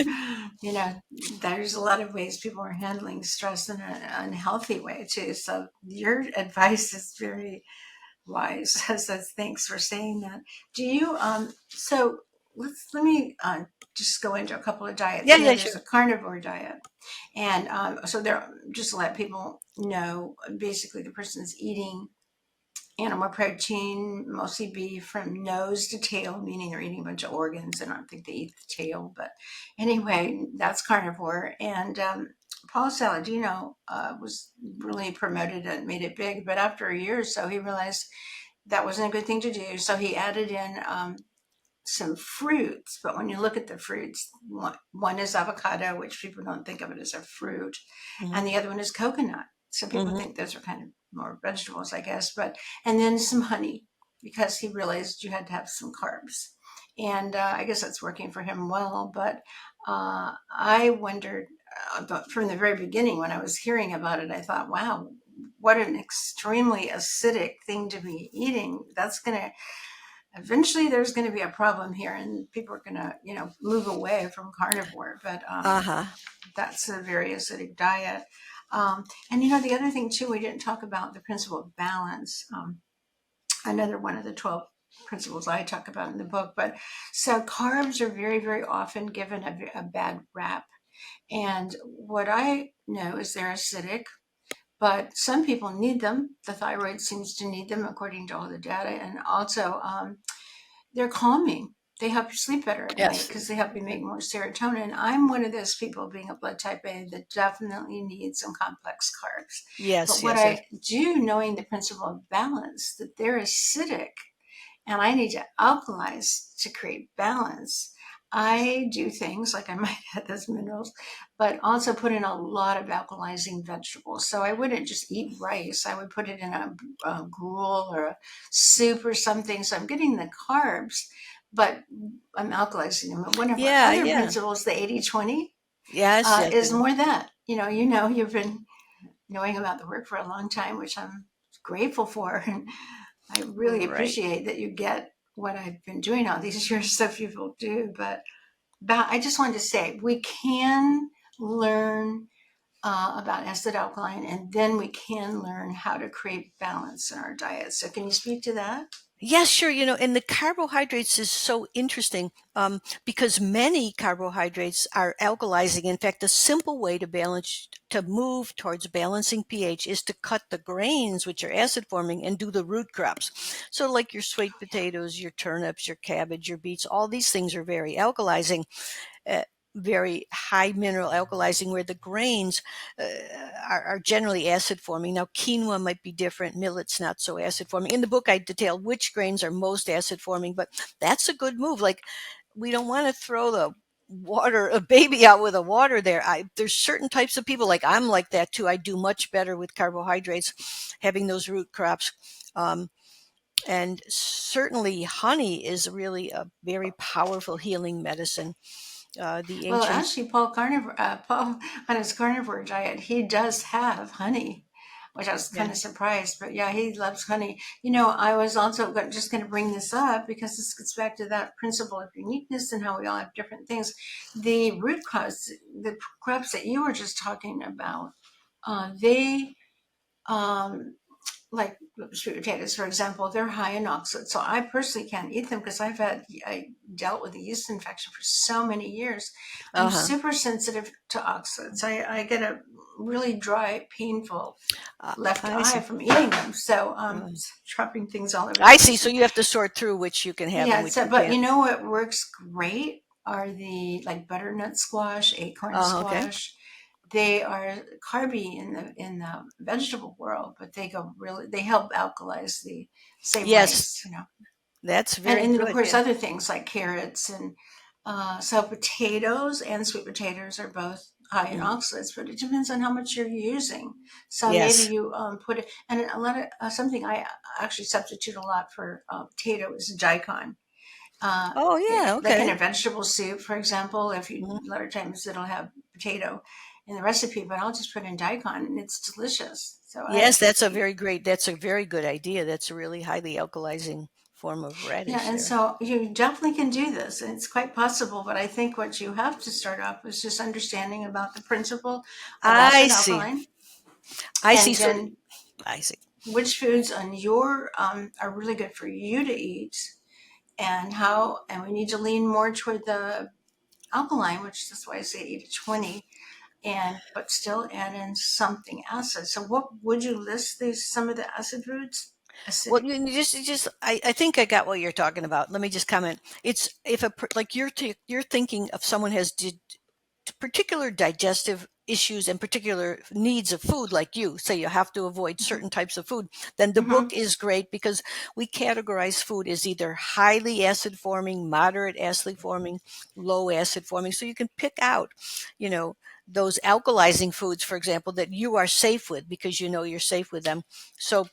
You know, there's a lot of ways people are handling stress in an unhealthy way too. So your advice is very wise. So thanks for saying that. Do you, so let me just go into a couple of diets. yeah, You know, yeah, there's a sure. carnivore diet. And so there, just to let people know, basically the person's eating animal protein, mostly beef, from nose to tail, meaning they're eating a bunch of organs. I don't think they eat the tail, but anyway, that's carnivore. And Paul Saladino was really promoted and made it big, but after a year or so, he realized that wasn't a good thing to do. So he added in some fruits, but when you look at the fruits, one is avocado, which people don't think of it as a fruit, Hmm. and the other one is coconut. So people Hmm. think those are kind of more vegetables, I guess. But and then some honey, because he realized you had to have some carbs, and I guess that's working for him well. But I wondered, but from the very beginning when I was hearing about it, I thought, wow, what an extremely acidic thing to be eating. That's going to eventually there's going to be a problem here and people are going to move away from carnivore, but Uh-huh. that's a very acidic diet. And the other thing too, we didn't talk about the principle of balance, another one of the 12 principles I talk about in the book. But so carbs are very, very often given a bad rap, and what I know is they're acidic, but some people need them. The thyroid seems to need them according to all the data, and also they're calming. They help you sleep better at night Yes. because they help you make more serotonin. I'm one of those people, being a blood type A, that definitely needs some complex carbs. But Yes, what yes, yes. I do, knowing the principle of balance, that they're acidic and I need to alkalize to create balance, I do things like I might add those minerals, but also put in a lot of alkalizing vegetables. So I wouldn't just eat rice. I would put it in a gruel or a soup or something. So I'm getting the carbs, but I'm alkalizing them. And one of our Yeah, other yeah. principles, the 80-20, Yes, yes, is yes. more that. You've been knowing about the work for a long time, which I'm grateful for. And I really Right. appreciate that you get what I've been doing all these years. So few people do, but I just wanted to say we can learn about acid alkaline, and then we can learn how to create balance in our diet. So can you speak to that? Yes, sure. And the carbohydrates is so interesting because many carbohydrates are alkalizing. In fact, a simple way to move towards balancing pH is to cut the grains, which are acid forming, and do the root crops. So, like your sweet potatoes, your turnips, your cabbage, your beets, all these things are very alkalizing. uh, very high mineral alkalizing, where the grains uh, are generally acid forming. Now, quinoa might be different, millet's not so acid forming. In the book, I detail which grains are most acid forming, but that's a good move. Like, we don't want to throw a baby out with the water there. There's certain types of people, like I'm like that too. I do much better with carbohydrates, having those root crops. Um, and certainly honey is really a very powerful healing medicine. The Well, ancients. actually, Paul on his carnivore diet, he does have honey, which I was Yeah. kind of surprised. But yeah, he loves honey. I was also just going to bring this up because this gets back to that principle of uniqueness and how we all have different things. The crops that you were just talking about, they um, like sweet potatoes, for example, they're high in oxalates. So I personally can't eat them because I dealt with a yeast infection for so many years. I'm Uh-huh. super sensitive to oxalates. I get a really dry, painful Uh, left I eye see. from eating them. So Uh, dropping things all over the I see. place. So you have to sort through which you can have and Yeah, which so you but can't. you know what works great are the like butternut squash, acorn Okay. squash. They are carby in the vegetable world, but they help alkalize the same Yes, rice. that's And very and then of good. course Yeah. other things like carrots and so potatoes and sweet potatoes are both high in Mhm. oxalates, but it depends on how much you're using. So maybe Yes. you put it, and a lot of something I actually substitute a lot for potato is daikon. uh, Oh, yeah. like in Okay. a vegetable soup, for example, if you Mhm. a lot of times it'll have potato in the recipe, but I'll just put in daikon and it's delicious. So I Yes, that's a very good idea. That's a really highly alkalizing form of Yeah, radish and there. so you definitely can do this, and it's quite possible. But I think what you have to start off with is just understanding about the principle of I acid see. alkaline, I see. and So then I see. which foods on your are really good for you to eat, and how. And we need to lean more toward the alkaline, which is why I say 80-20, and but still add in something acid. So, what would you list these some of the acid foods? Well, Acidic. I think I got what you're talking about. Let me just comment. It's if like you're thinking of someone has particular digestive issues and particular needs of food, like you say you have to avoid Mm-hmm. certain types of food, then the book Mm-hmm. is great because we categorize food as either highly acid forming, moderate acid forming, low acid forming. So you can pick out, you know, those alkalizing foods, for example, that you are safe with because you know you're safe with them. So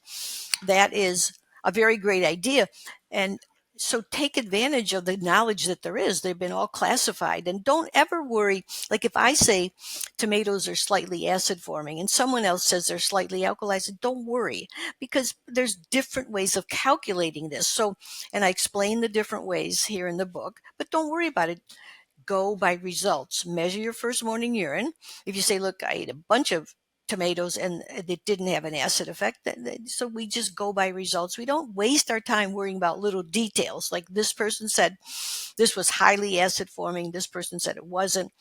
that is a very great idea. And so take advantage of the knowledge that there is. They've been all classified, and don't ever worry. Like if I say tomatoes are slightly acid forming and someone else says they're slightly alkalizing, don't worry because there's different ways of calculating this. So, and I explain the different ways here in the book, but don't worry about it. Go by results. Measure your first morning urine. If you say, look, I ate a bunch of tomatoes and it didn't have an acid effect, so we just go by results. We don't waste our time worrying about little details. Like this person said this was highly acid forming. This person said it wasn't,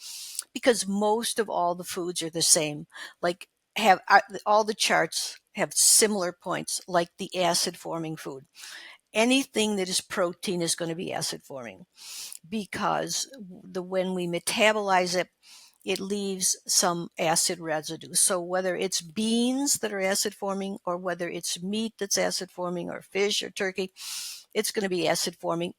because most of all the foods are the same. Like have all the charts have similar points, like the acid forming food. Anything that is protein is going to be acid forming because when we metabolize it, it leaves some acid residue. So whether it's beans that are acid forming or whether it's meat that's acid forming or fish or turkey, it's going to be acid forming.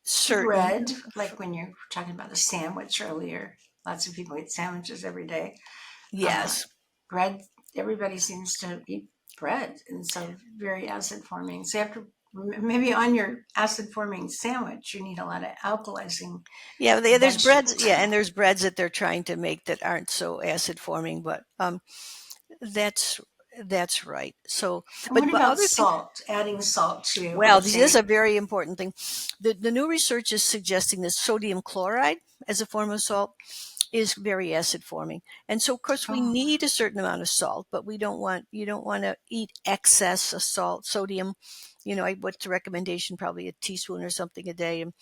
Certain, Bread, like when you're talking about the sandwich earlier, lots of people eat sandwiches every day. Uh, yes. Bread, everybody seems to eat bread, and so very acid forming. So you have to maybe on your acid forming sandwich, you need a lot of alkalizing Yeah, there's breads. vegetables Yeah, in and it. there's breads that they're trying to make that aren't so acid forming, but that's that's right. So, And what but about other thing. salt? Adding salt to, Well, let's this is a say, very important thing. The new research is suggesting that sodium chloride as a form of salt is very acid forming. And so of course we oh, need a certain amount of salt, but we don't want you don't want to eat excess of salt, sodium. what's the recommendation? Probably a teaspoon or something a day. And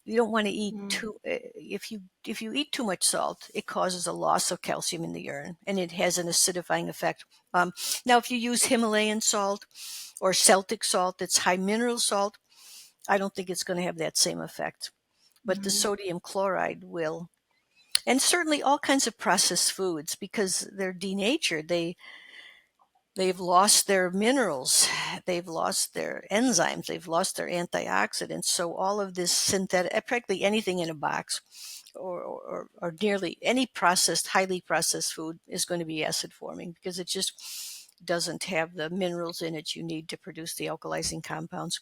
you don't want to eat Mm. too. If you eat too much salt, it causes a loss of calcium in the urine, and it has an acidifying effect. Now, if you use Himalayan salt or Celtic salt, that's high mineral salt, I don't think it's going to have that same effect. But the Mm. sodium chloride will. And certainly all kinds of processed foods, because they're denatured. They've lost their minerals, they've lost their enzymes, they've lost their antioxidants. So all of this synthetic, practically anything in a box, or nearly any highly processed food is going to be acid forming, because it just doesn't have the minerals in it you need to produce the alkalizing compounds.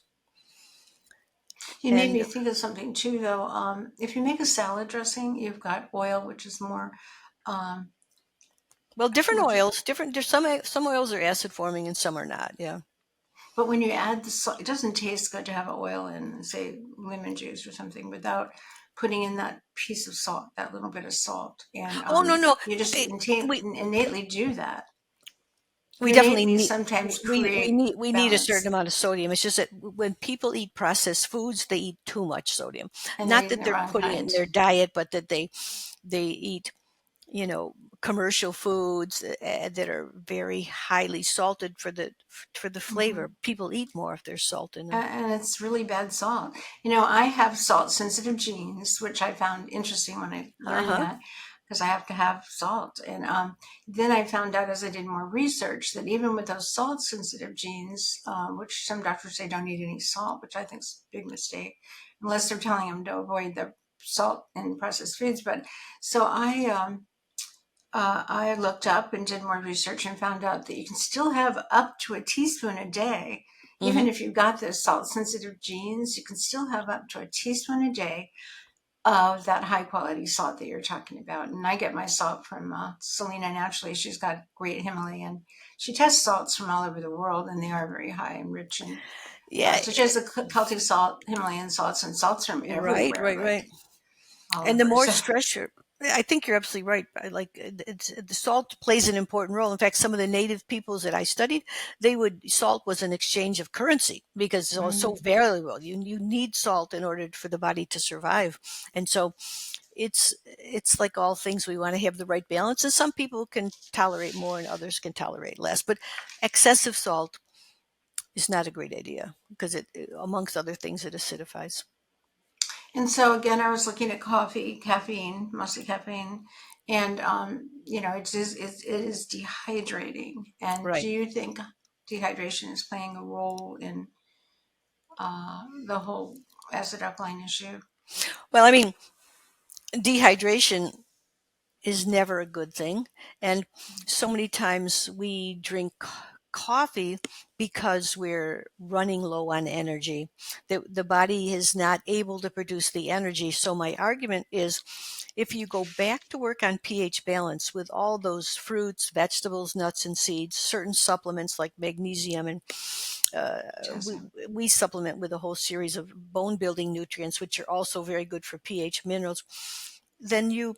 You made And me think of something too, though. If you make a salad dressing, you've got oil, which is more, um, well, different which, oils, there's some oils are acid forming and some are not. Yeah. but when you add the salt, it doesn't taste good to have oil in, say, lemon juice or something without putting in that piece of salt, that little bit of salt. And Oh, no, no. you just Eh, we innately do that. we You definitely innately need sometimes we create need a certain balance, amount of sodium. It's just that when people eat processed foods, they eat too much sodium. and they're Not eating that the they're wrong putting it in kind. their diet, but that they eat, commercial foods that are very highly salted for the flavor. Hmm. People eat more if there's salt in them. And it's really bad salt. I have salt sensitive genes, which I found interesting when I learned Uh-huh. that, because I have to have salt. And then I found out as I did more research that even with those salt sensitive genes, which some doctors say don't eat any salt, which I think is a big mistake, unless they're telling them to avoid the salt in processed foods. But so I looked up and did more research and found out that you can still have up to a teaspoon a day. Hmm. Even if you've got the salt sensitive genes, you can still have up to a teaspoon a day of that high quality salt that you're talking about. And I get my salt from Selena naturally. She's got great Himalayan. She tests salts from all over the world, and they are very high and rich. And Yeah. so she has the Celtic salt, Himalayan salts, and salts from Right, everywhere, right, like right. all And the over. more So, stress you're, I think you're absolutely right. The salt plays an important role. In fact, some of the native peoples that I studied, salt was an exchange of currency, because it's so mm. valuable. You need salt in order for the body to survive. And so it's like all things, we want to have the right balance. And some people can tolerate more and others can tolerate less. But excessive salt is not a great idea, because amongst other things, it acidifies. And so again, I was looking at coffee, caffeine, mostly caffeine, and it is dehydrating. And do Right. you think dehydration is playing a role in the whole acid alkaline issue? Well, I mean, dehydration is never a good thing. And so many times we drink coffee because we're running low on energy. The body is not able to produce the energy. So my argument is, if you go back to work on pH balance with all those fruits, vegetables, nuts, and seeds, certain supplements like magnesium, and uh, we, Potassium. we supplement with a whole series of bone building nutrients, which are also very good for pH minerals, then you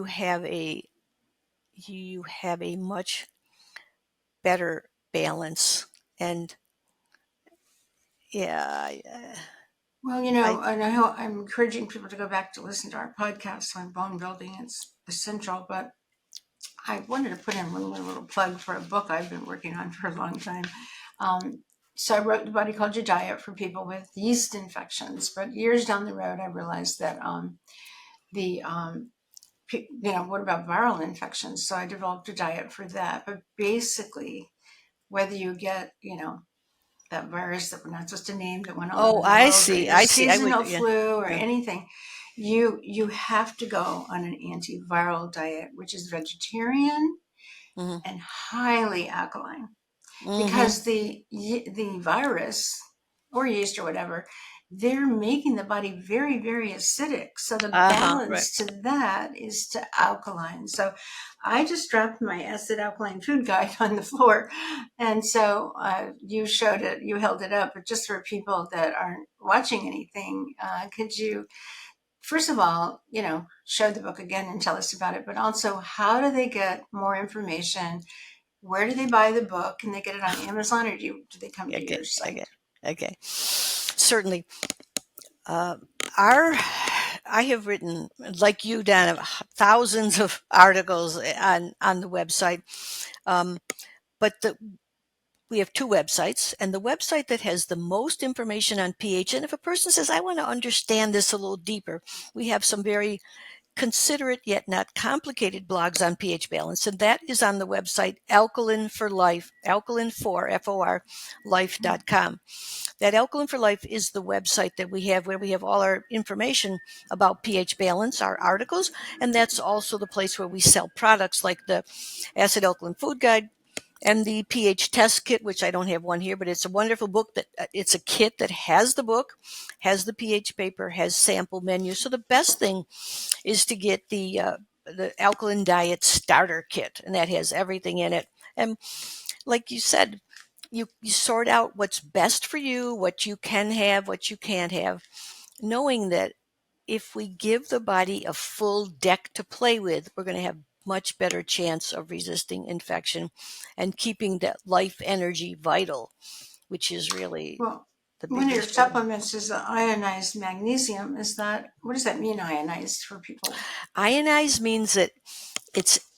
have a much better balance. And yeah, Well, I and I know I'm encouraging people to go back to listen to our podcast on bone building. It's essential, but I wanted to put in one little plug for a book I've been working on for a long time. Um, so I wrote the Body Ecology Diet for people with yeast infections, but years down the road, I realized that the what about viral infections? So I developed a diet for that. But basically, whether you get that virus that we're not supposed to name that went all over oh, the world, or your I see, I would, seasonal yeah, flu or yeah. anything, you have to go on an antiviral diet, which is vegetarian Hmm. and highly alkaline, Hmm. because the virus or yeast or whatever, they're making the body very, very acidic. So the Uh-huh, right. balance to that is to alkaline. So I just dropped my acid alkaline food guide on the floor, and so you held it up, but just for people that aren't watching anything, could you first of all, show the book again and tell us about it, but also how do they get more information? Where do they buy the book? Can they get it on Amazon, or do they come Yeah, to your I get site? Okay. Certainly. Uh, our I have written, like you, Donna, thousands of articles on the website. Um, but we have two websites, and the website that has the most information on pH, and if a person says, I want to understand this a little deeper, we have some very considerate yet not complicated blogs on pH balance, and that is on the website Alkaline for Life, Alkaline for FOR life.com. That Alkaline for Life is the website that we have where we have all our information about pH balance, our articles, and that's also the place where we sell products like the acid-alkaline food guide and the pH test kit, which I don't have one here, but it's a wonderful book that it's a kit that has the book, has the pH paper, has sample menus. So the best thing is to get the alkaline diet starter kit, and that has everything in it. And like you said, you sort out what's best for you, what you can have, what you can't have, knowing that if we give the body a full deck to play with, we're going to have much better chance of resisting infection and keeping that life energy vital, which is really Well, the one of your biggest thing. supplements is ionized magnesium. What does that mean, ionized for people? Ionized means that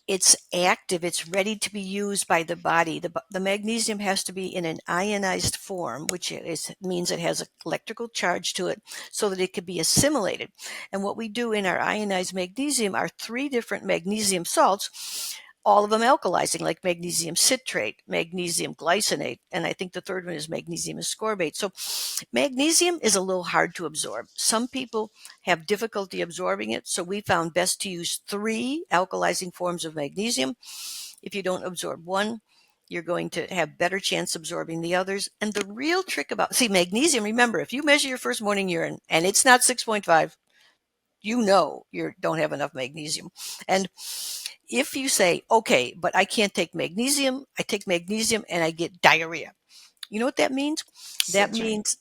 it's active, it's ready to be used by the body. The magnesium has to be in an ionized form, which means it has an electrical charge to it so that it can be assimilated. And what we do in our ionized magnesium are 3 different magnesium salts, all of them alkalizing, like magnesium citrate, magnesium glycinate, and I think the third one is magnesium ascorbate. So magnesium is a little hard to absorb. Some people have difficulty absorbing it, so we found best to use 3 alkalizing forms of magnesium. If you don't absorb one, you're going to have better chance absorbing the others. And the real trick magnesium, remember, if you measure your first morning urine and it's not 6.5, you know you don't have enough magnesium. And if you say, okay, but I can't take magnesium, I take magnesium and I get diarrhea. You know what that means? That Citrate. means,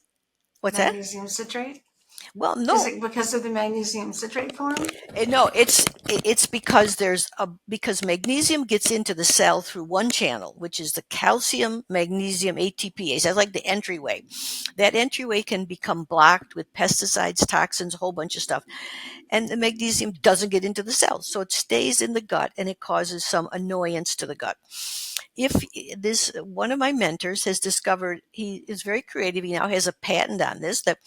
what's that? Magnesium citrate? Well, Is no, it because of the magnesium citrate form? no, it's because because magnesium gets into the cell through one channel, which is the calcium magnesium ATPase. That's like the entryway. That entryway can become blocked with pesticides, toxins, a whole bunch of stuff, and the magnesium doesn't get into the cells, so it stays in the gut and it causes some annoyance to the gut. If this One of my mentors has discovered, he is very creative, he now has a patent on this, that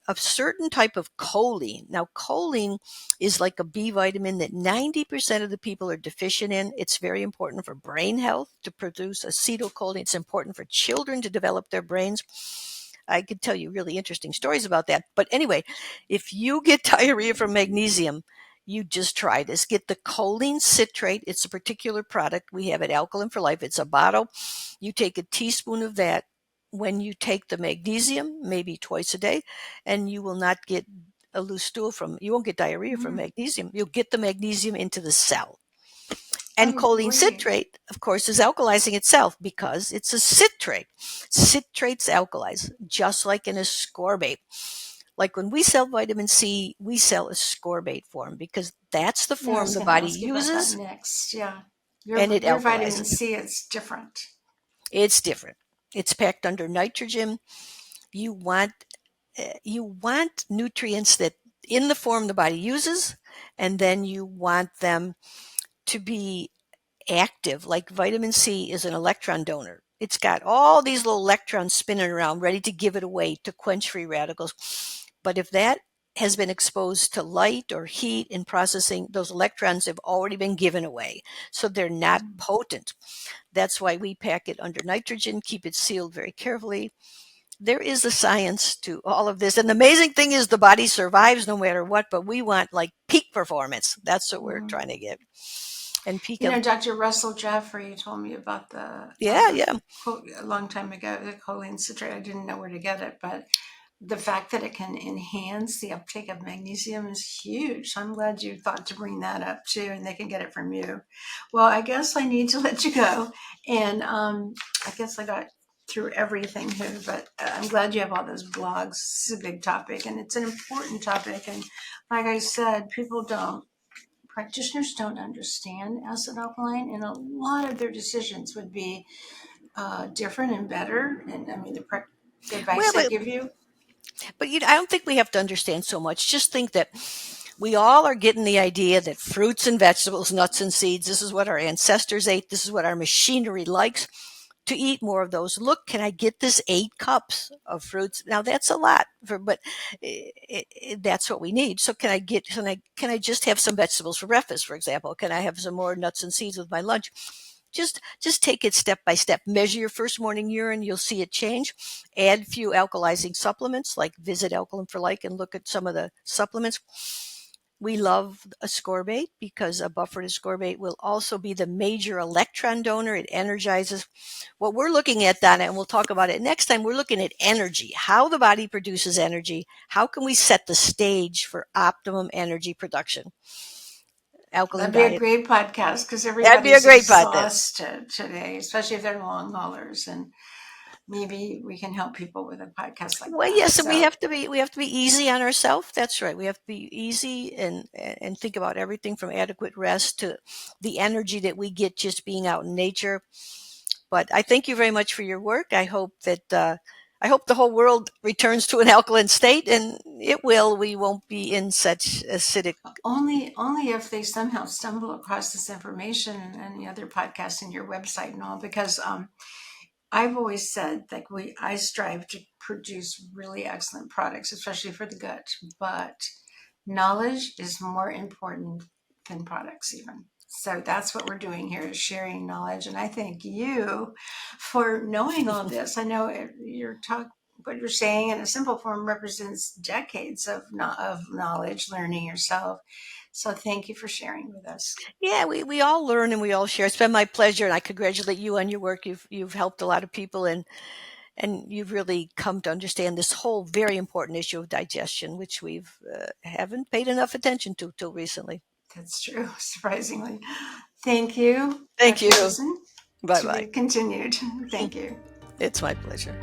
a certain type of choline. Now, choline is like a B vitamin that 90% of the people are deficient in. It's very important for brain health to produce acetylcholine. It's important for children to develop their brains. I could tell you really interesting stories about that. But anyway, if you get diarrhea from magnesium, you just try this. Get the choline citrate. It's a particular product. We have at Alkaline for Life. It's a bottle. You take a teaspoon of that when you take the magnesium, maybe twice a day, and you will not get a loose stool you won't get diarrhea from Mm, magnesium. You'll get the magnesium into the cell. And oh, choline great. citrate, of course, is alkalizing itself because it's a citrate. Citrates alkalize, just like an ascorbate. Like when we sell vitamin C, we sell ascorbate form because that's the Yeah, I form was the going to body ask you about that uses next. Yeah. and it Your vitamin alkalizes. C is different. It's different. It's packed under nitrogen. You want you want nutrients that in the form the body uses, and then you want them to be active. Like vitamin C is an electron donor. It's got all these little electrons spinning around ready to give it away to quench free radicals. But if that has been exposed to light or heat in processing, those electrons have already been given away. So they're not Mm. potent. That's why we pack it under nitrogen, keep it sealed very carefully. There is a science to all of this. And the amazing thing is the body survives no matter what, but we want like peak performance. That's what we're Mm. trying to get. And peak You of, know, Dr. Russell Jeffrey told me about yeah, yeah. quote a long time ago, the choline citrate. I didn't know where to get it, but the fact that it can enhance the uptake of magnesium is huge. So I'm glad you thought to bring that up too, and they can get it from you. Well, I guess I need to let you go, and I guess I got through everything here, but I'm glad you have all those blogs. It's a big topic, and it's an important topic. And like I said, practitioners don't understand acid alkaline, and a lot of their decisions would be different and better. And I mean, The advice Well, they give you? but I don't think we have to understand so much. Just think that we all are getting the idea that fruits and vegetables, nuts and seeds, this is what our ancestors ate. This is what our machinery likes, to eat more of those. Look, can I get this 8 cups of fruits? Now that's a lot, but that's what we need. So can I just have some vegetables for breakfast, for example? Can I have some more nuts and seeds with my lunch? Just take it step by step. Measure your first morning urine. You'll see it change. Add few alkalizing supplements, like visit Alkaline for Like and look at some of the supplements. We love ascorbate because a buffered ascorbate will also be the major electron donor. It energizes. What we're looking at, Donna, and we'll talk about it next time, we're looking at energy, how the body produces energy. How can we set the stage for optimum energy production? Alkaline That'd be a diet. great podcast because That'd be a everybody's great podcast. exhausted today, especially if they're long haulers. And maybe we can help people with a podcast like Well, that. yes, and So we have to be easy on ourselves. That's right. We have to be easy and think about everything from adequate rest to the energy that we get just being out in nature. But I thank you very much for your work. I hope the whole world returns to an alkaline state, and it will. We won't be in such acidic. only if they somehow stumble across this information and the other podcasts and your website and all, because I've always said like I strive to produce really excellent products, especially for the gut, but knowledge is more important than products even. So that's what we're doing here, is sharing knowledge. And I thank you for knowing all this. I know what you're saying in a simple form represents decades of knowledge, learning yourself. So thank you for sharing with us. Yeah, we all learn and we all share. It's been my pleasure, and I congratulate you on your work. You've helped a lot of people, and you've really come to understand this whole very important issue of digestion, which we've haven't paid enough attention to till recently. That's true, surprisingly. Thank you, Thank Dr. you. Susan. Bye To bye. be continued. Thank you. It's my pleasure.